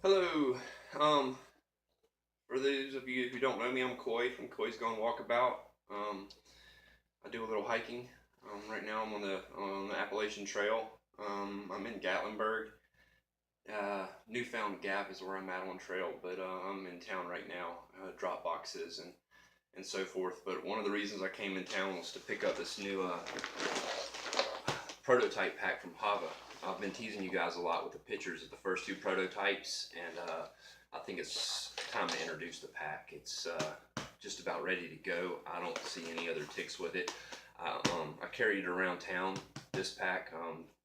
Hello. For those of you who don't know me, I'm Coy from Coy's Gone Walkabout. I do a little hiking. Right now I'm on the Appalachian Trail. I'm in Gatlinburg. Newfound Gap is where I'm at on trail, but I'm in town right now. Drop boxes and so forth. But one of the reasons I came in town was to pick up this new prototype pack from HAVA. I've been teasing you guys a lot with the pictures of the first two prototypes, and I think it's time to introduce the pack. It's just about ready to go. I don't see any other ticks with it. I carried it around town, this pack.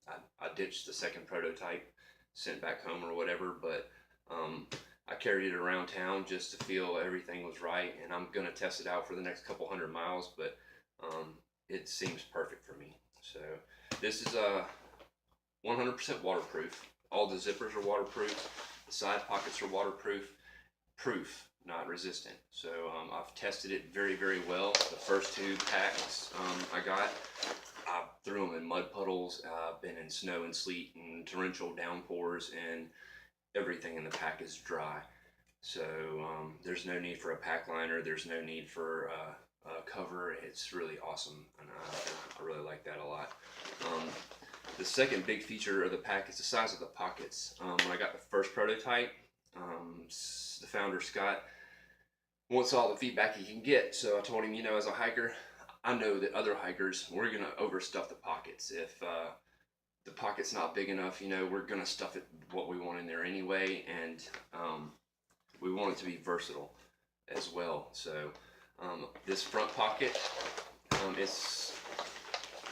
I ditched the second prototype, sent back home or whatever, but I carried it around town just to feel everything was right, and I'm going to test it out for the next couple 100 miles, but it seems perfect for me. So this is a 100% waterproof. All the zippers are waterproof. The side pockets are waterproof. Proof, not resistant. So I've tested it very, very well. The first two packs I threw them in mud puddles. I've been in snow and sleet and torrential downpours, and everything in the pack is dry. So there's no need for a pack liner. There's no need for a cover. It's really awesome, and I really like that a lot. The second big feature of the pack is the size of the pockets. When I got the first prototype, the founder, Scott, wants all the feedback he can get. So I told him, as a hiker, I know that other hikers, we're going to overstuff the pockets. If the pocket's not big enough, we're going to stuff it what we want in there anyway. And we want it to be versatile as well. So this front pocket,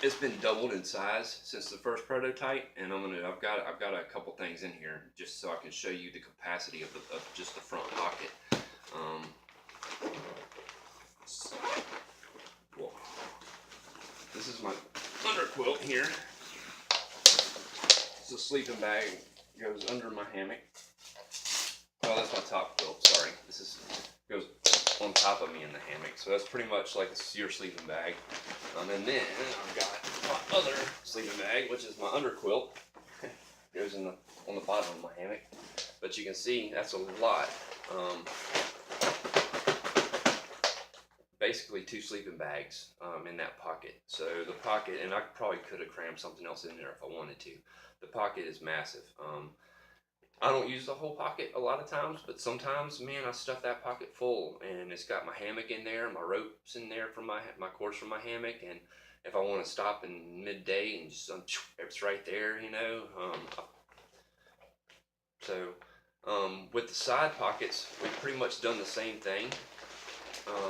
it's been doubled in size since the first prototype, and I've got a couple things in here just so I can show you the capacity of just the front pocket. Well, this is my underquilt here. It's a sleeping bag. It goes under my hammock. Oh, that's my top quilt. Sorry, goes on top of me in the hammock. So that's pretty much like your sleeping bag. And then I've got my other sleeping bag, which is my underquilt. Goes on the bottom of my hammock. But you can see that's a lot. Basically two sleeping bags in that pocket. So the pocket, and I probably could have crammed something else in there if I wanted to. The pocket is massive. I don't use the whole pocket a lot of times, but sometimes, man, I stuff that pocket full, and it's got my hammock in there, my ropes in there for my cords for my hammock, and if I want to stop in midday and just it's right there, So with the side pockets, we've pretty much done the same thing.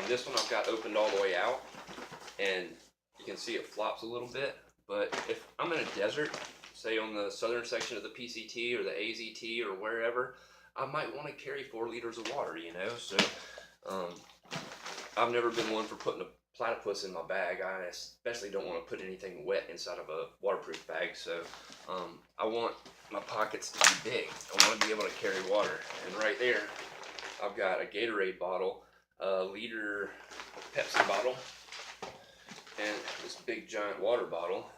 This one I've got opened all the way out, and you can see it flops a little bit, but if I'm in a desert, say on the southern section of the PCT or the AZT or wherever, I might want to carry 4 liters of water, So I've never been one for putting a platypus in my bag. I especially don't want to put anything wet inside of a waterproof bag. So I want my pockets to be big. I want to be able to carry water. And right there, I've got a Gatorade bottle, a liter Pepsi bottle, and this big giant water bottle,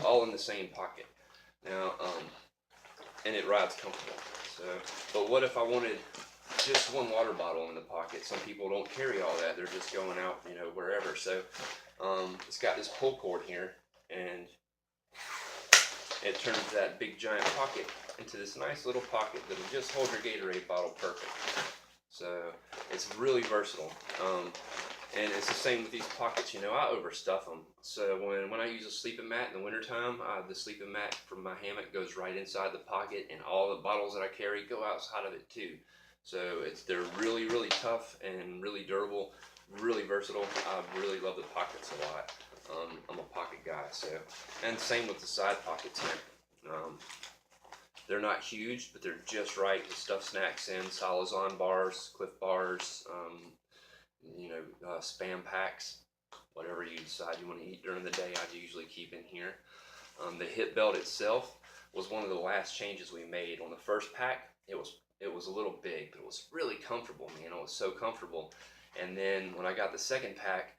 all in the same pocket. Now, and it rides comfortable. So, but what if I wanted just one water bottle in the pocket? Some people don't carry all that. They're just going out, wherever. So, it's got this pull cord here, and it turns that big giant pocket into this nice little pocket that'll just hold your Gatorade bottle perfect. So, it's really versatile. And it's the same with these pockets, I overstuff them. So when I use a sleeping mat in the wintertime, the sleeping mat from my hammock goes right inside the pocket, and all the bottles that I carry go outside of it too. So they're really, really tough and really durable, really versatile. I really love the pockets a lot. I'm a pocket guy, and same with the side pockets here. They're not huge, but they're just right to stuff snacks in, Salazon bars, Cliff bars, Spam packs, whatever you decide you want to eat during the day, I usually keep in here. The hip belt itself was one of the last changes we made. On the first pack, it was a little big, but it was really comfortable, man. It was so comfortable. And then when I got the second pack,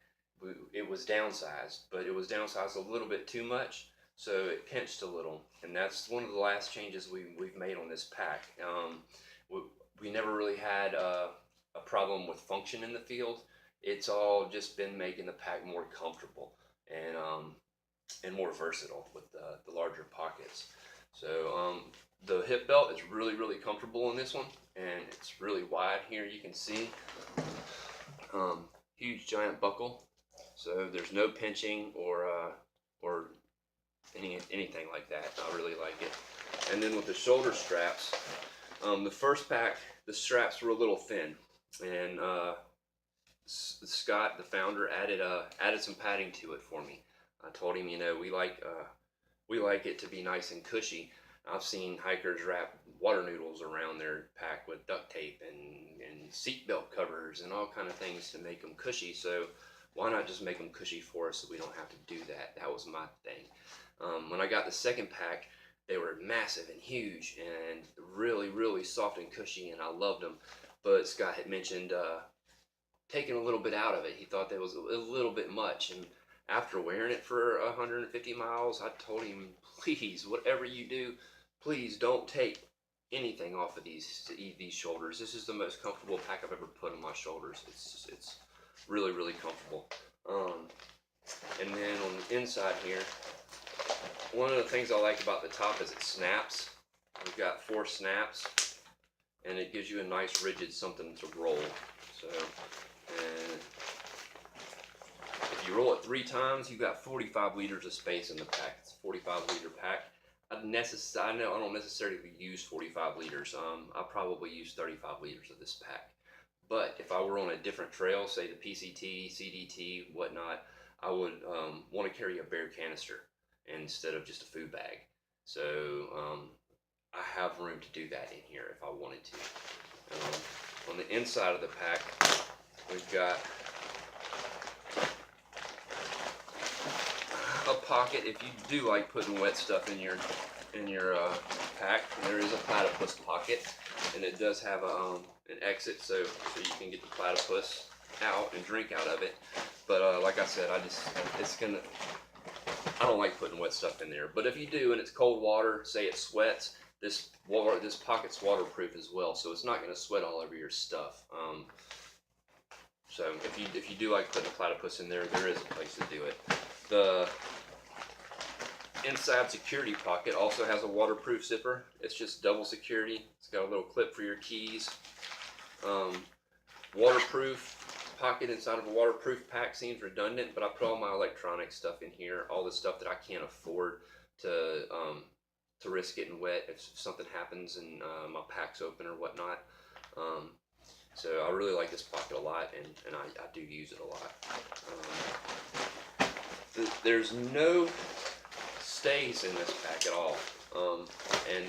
it was downsized, but it was downsized a little bit too much, so it pinched a little. And that's one of the last changes we've made on this pack. we never really had a problem with function in the field. It's all just been making the pack more comfortable and more versatile with the larger pockets. So the hip belt is really comfortable in this one, and it's really wide here. You can see huge giant buckle, so there's no pinching or anything like that. I really like it. And then with the shoulder straps, the first pack, the straps were a little thin, and Scott, the founder, added some padding to it for me. I told him, we like it to be nice and cushy. I've seen hikers wrap water noodles around their pack with duct tape and seat belt covers and all kind of things to make them cushy. So why not just make them cushy for us so we don't have to do that? That was my thing. When I got the second pack, they were massive and huge and really soft and cushy, and I loved them. But Scott had mentioned taking a little bit out of it. He thought that was a little bit much, and after wearing it for 150 miles, I told him, please, whatever you do, please don't take anything off of these shoulders. This is the most comfortable pack I've ever put on my shoulders. It's really comfortable. And then on the inside here, one of the things I like about the top is it snaps. We've got 4 snaps, and it gives you a nice rigid something to roll. So, and if you roll it 3 times, you've got 45 liters of space in the pack. It's a 45-liter pack. I know I don't necessarily use 45 liters. I probably use 35 liters of this pack. But if I were on a different trail, say the PCT, CDT, whatnot, I would want to carry a bare canister instead of just a food bag. So I have room to do that in here if I wanted to. On the inside of the pack, we've got a pocket. If you do like putting wet stuff in your pack, there is a platypus pocket, and it does have an exit so you can get the platypus out and drink out of it. But like I said, I don't like putting wet stuff in there. But if you do and it's cold water, say it sweats, this pocket's waterproof as well, so it's not going to sweat all over your stuff. So if you do like putting a platypus in there, there is a place to do it. The inside security pocket also has a waterproof zipper. It's just double security. It's got a little clip for your keys. Waterproof pocket inside of a waterproof pack seems redundant, but I put all my electronic stuff in here, all the stuff that I can't afford to risk getting wet if something happens and my pack's open or whatnot. So I really like this pocket a lot, and I do use it a lot. There's no stays in this pack at all, and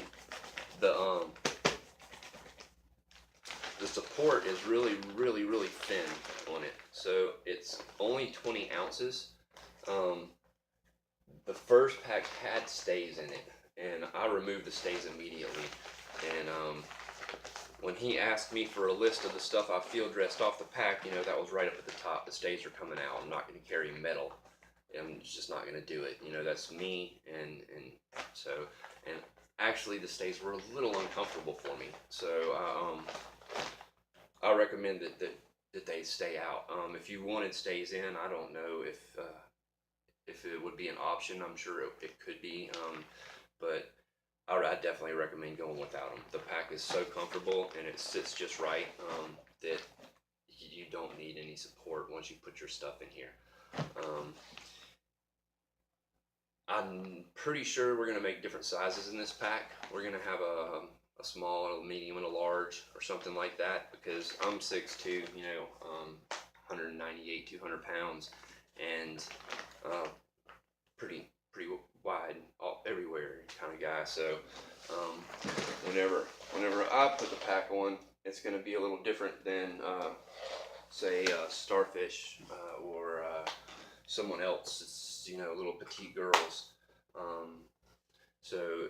the support is really thin on it. So it's only 20 ounces. The first pack had stays in it, and I removed the stays immediately. And when he asked me for a list of the stuff I field dressed off the pack, that was right up at the top. The stays are coming out. I'm not going to carry metal. I'm just not going to do it. That's me, and actually the stays were a little uncomfortable for me. So I recommend that they stay out. If you wanted stays in, I don't know if it would be an option. I'm sure it could be, but I definitely recommend going without them. The pack is so comfortable and it sits just right that you don't need any support once you put your stuff in here. I'm pretty sure we're going to make different sizes in this pack. We're going to have a small, a medium, and a large, or something like that, because I'm 6'2", 198, 200 pounds, and pretty wide everywhere kind of guy. So whenever I put the pack on, it's going to be a little different than say Starfish or someone else. It's little petite girls. So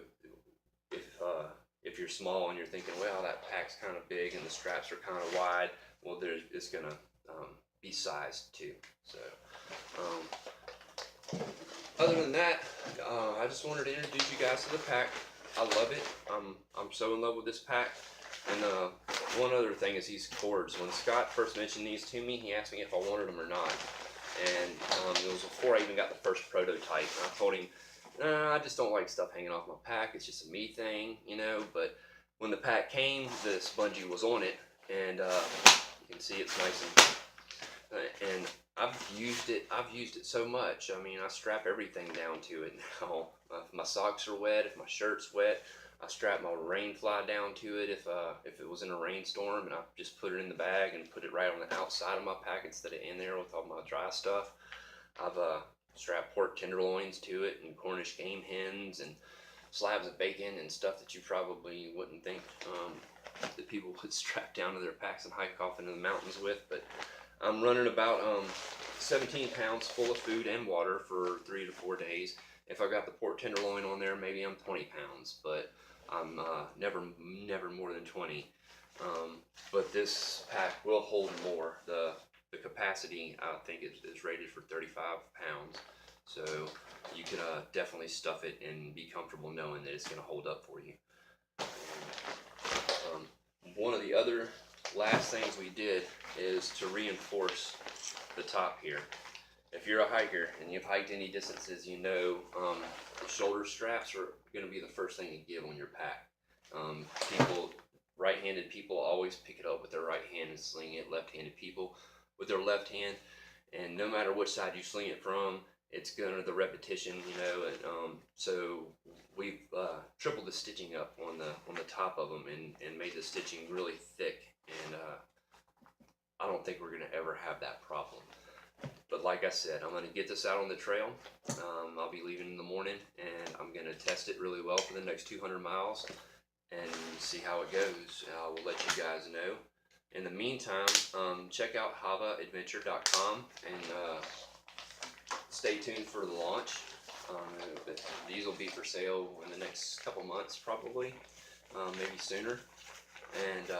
if you're small and you're thinking, well, that pack's kind of big and the straps are kind of wide, well, it's gonna be sized too. So other than that, I just wanted to introduce you guys to the pack. I love it. I'm so in love with this pack. And one other thing is these cords. When Scott first mentioned these to me, he asked me if I wanted them or not. And it was before I even got the first prototype. And I told him, nah, I just don't like stuff hanging off my pack. It's just a me thing, you know. But when the pack came, this bungee was on it, and you can see it's nice and I've used it so much. I mean, I strap everything down to it now. If my socks are wet, if my shirt's wet, I strap my rain fly down to it if it was in a rainstorm, and I just put it in the bag and put it right on the outside of my pack instead of in there with all my dry stuff. I've strapped pork tenderloins to it, and Cornish game hens, and slabs of bacon and stuff that you probably wouldn't think that people would strap down to their packs and hike off into the mountains with. But I'm running about 17 pounds full of food and water for 3 to 4 days. If I got the pork tenderloin on there, maybe I'm 20 pounds, but I'm never more than 20. But this pack will hold more. The capacity, I think, is rated for 35 pounds. So you can definitely stuff it and be comfortable knowing that it's going to hold up for you. One of the other last things we did is to reinforce the top here. If you're a hiker and you've hiked any distances, you know the shoulder straps are going to be the first thing you give on your pack. Right-handed people always pick it up with their right hand and sling it. Left-handed people with their left hand. And no matter which side you sling it from, it's gonna the repetition, you know. And so we've tripled the stitching up on the top of them and made the stitching really thick. And I don't think we're gonna ever have that problem. But like I said, I'm gonna get this out on the trail. I'll be leaving in the morning, and I'm gonna test it really well for the next 200 miles and see how it goes. I will let you guys know. In the meantime, check out HAVAadventure.com and stay tuned for the launch. These will be for sale in the next couple months, probably, maybe sooner. And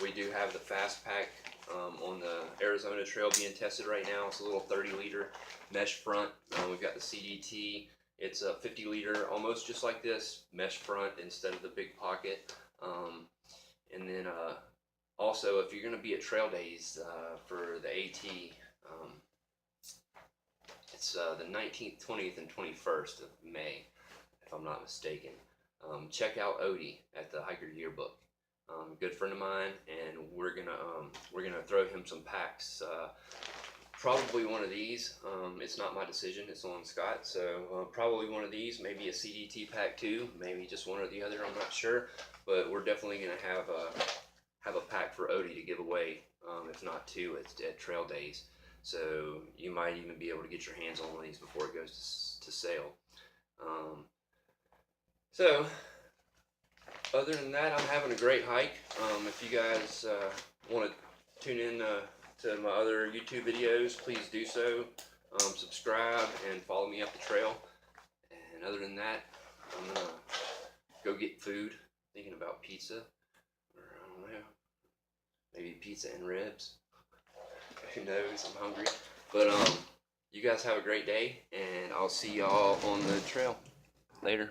we do have the fast pack on the Arizona Trail being tested right now. It's a little 30-liter mesh front. We've got the CDT. It's a 50-liter, almost just like this, mesh front instead of the big pocket. And then also, if you're going to be at trail days for the AT, it's the 19th, 20th, and 21st of May, if I'm not mistaken. Check out Odie at the Hiker Yearbook. Good friend of mine, and we're gonna throw him some packs. Probably one of these. It's not my decision; it's on Scott. So probably one of these, maybe a CDT pack too, maybe just one or the other. I'm not sure, but we're definitely gonna have a pack for Odie to give away, if not two, at trail days. So you might even be able to get your hands on one of these before it goes to sale. So other than that, I'm having a great hike. If you guys want to tune in to my other YouTube videos, please do so. Subscribe and follow me up the trail. And other than that, I'm gonna go get food. Thinking about pizza, or I don't know, maybe pizza and ribs. Who knows? I'm hungry. But you guys have a great day, and I'll see y'all on the trail later.